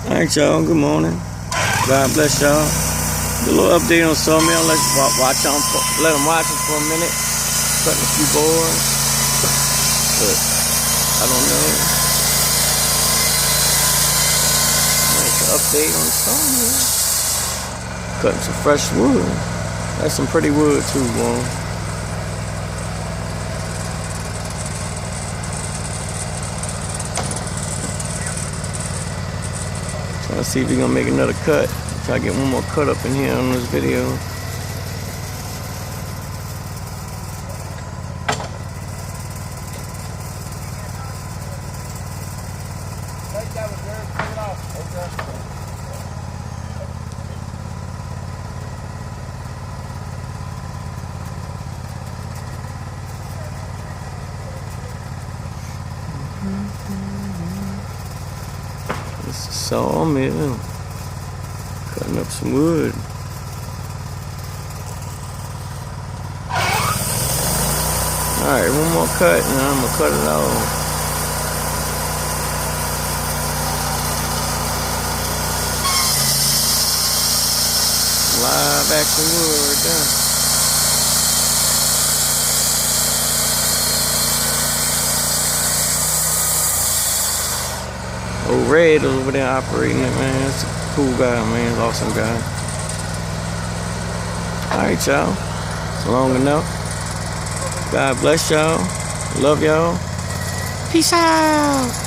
Alright, y'all. Good morning. God bless y'all. A little update on Sawmill. Let's watch them. Let them watch it for a minute. Cutting a few boards. But I don't know. Nice update on Sawmill. Cutting some fresh wood. That's some pretty wood too, boy. Trying to see if we're gonna make another cut. Try to get one more cut up in here on this video. It's a sawmill. Cutting up some wood. Alright, one more cut and I'm gonna cut it off. Live action wood right there. Old Red over there operating it, man. That's a cool guy, man. Awesome guy. Alright, y'all. It's long enough. God bless y'all. Love y'all. Peace out.